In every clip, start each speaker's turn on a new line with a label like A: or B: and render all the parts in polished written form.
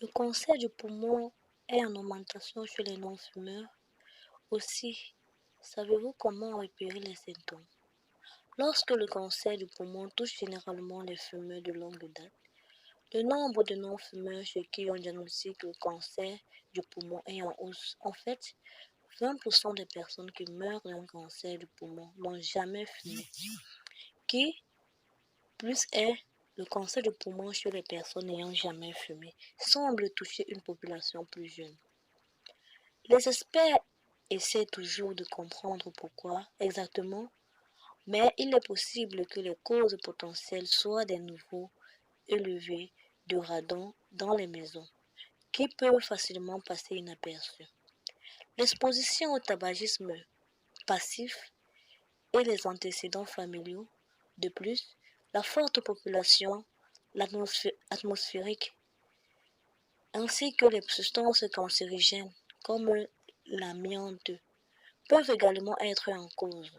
A: Le cancer du poumon est en augmentation chez les non-fumeurs. Aussi, savez-vous comment repérer les symptômes? Lorsque le cancer du poumon touche généralement les fumeurs de longue date, le nombre de non-fumeurs chez qui on diagnostique le cancer du poumon est en hausse. En fait, 20% des personnes qui meurent d'un cancer du poumon n'ont jamais fumé. Qui plus est, le cancer du poumon chez les personnes n'ayant jamais fumé semble toucher une population plus jeune. Les experts essaient toujours de comprendre pourquoi exactement, mais il est possible que les causes potentielles soient des niveaux élevés de radon dans les maisons, qui peuvent facilement passer inaperçus. L'exposition au tabagisme passif et les antécédents familiaux. De plus, la forte population atmosphérique ainsi que les substances cancérigènes comme l'amiante peuvent également être en cause.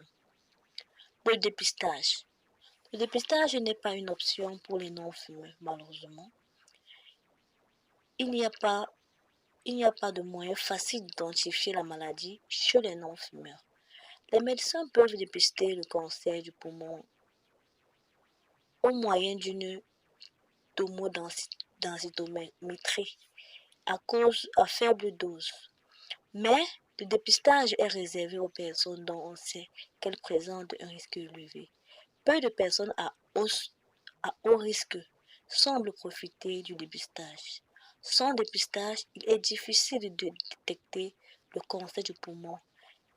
A: Le dépistage. Le dépistage n'est pas une option pour les non-fumeurs, malheureusement. Il n'y a pas de moyen facile d'identifier la maladie chez les non-fumeurs. Les médecins peuvent dépister le cancer du poumon au moyen d'une tomodensitométrie à faible dose. Mais le dépistage est réservé aux personnes dont on sait qu'elles présentent un risque élevé. Peu de personnes à haut risque semblent profiter du dépistage. Sans dépistage, il est difficile de détecter le cancer du poumon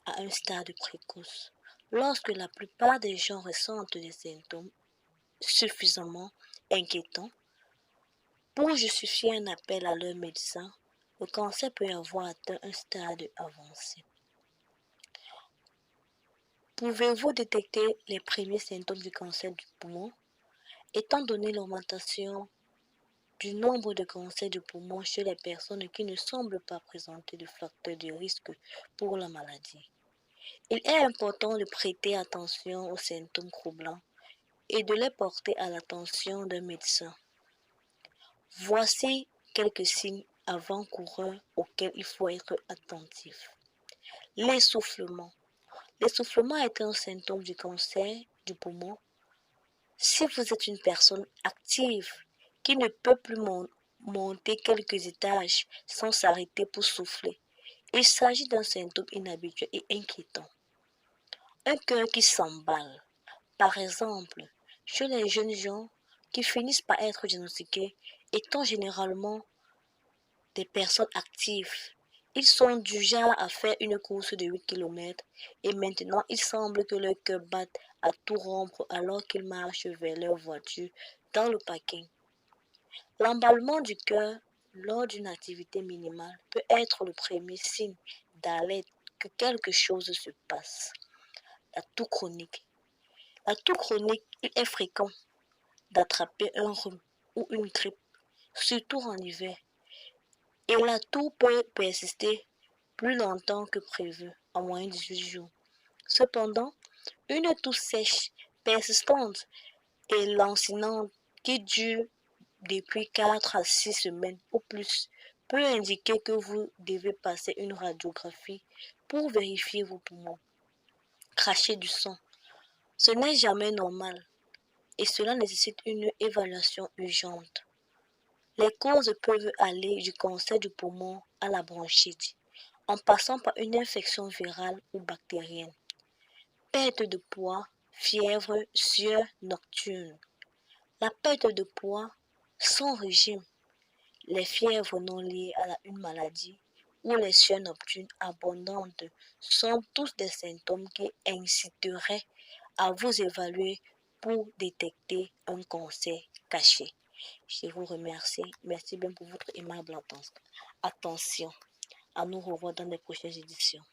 A: à un stade précoce. Lorsque la plupart des gens ressentent des symptômes suffisamment inquiétants pour justifier un appel à leur médecin, le cancer peut avoir atteint un stade avancé. Pouvez-vous détecter les premiers symptômes du cancer du poumon? Étant donné l'augmentation du nombre de cancers du poumon chez les personnes qui ne semblent pas présenter de facteurs de risque pour la maladie, il est important de prêter attention aux symptômes troublants et de les porter à l'attention d'un médecin. Voici quelques signes avant-coureurs auxquels il faut être attentif. L'essoufflement. L'essoufflement est un symptôme du cancer du poumon. Si vous êtes une personne active qui ne peut plus monter quelques étages sans s'arrêter pour souffler, il s'agit d'un symptôme inhabituel et inquiétant. Un cœur qui s'emballe. Par exemple, chez les jeunes gens qui finissent par être diagnostiqués étant généralement des personnes actives. Ils sont du genre à faire une course de 8 km et maintenant il semble que leur cœur batte à tout rompre alors qu'ils marchent vers leur voiture dans le parking. L'emballement du cœur lors d'une activité minimale peut être le premier signe d'alerte que quelque chose se passe. La toux chronique. La toux chronique, il est fréquent d'attraper un rhume ou une grippe, surtout en hiver. Et la toux peut persister plus longtemps que prévu, en moins de 18 jours. Cependant, une toux sèche, persistante et lancinante qui dure depuis 4 à 6 semaines ou plus peut indiquer que vous devez passer une radiographie pour vérifier vos poumons. Cracher du sang. Ce n'est jamais normal et cela nécessite une évaluation urgente. Les causes peuvent aller du cancer du poumon à la bronchite, en passant par une infection virale ou bactérienne. Perte de poids, fièvre, sueur nocturne. La perte de poids sans régime, les fièvres non liées à une maladie ou les sueurs nocturnes abondantes sont tous des symptômes qui inciteraient à vous évaluer pour détecter un cancer caché. Je vous remercie. Merci bien pour votre aimable attention. À nous revoir dans les prochaines éditions.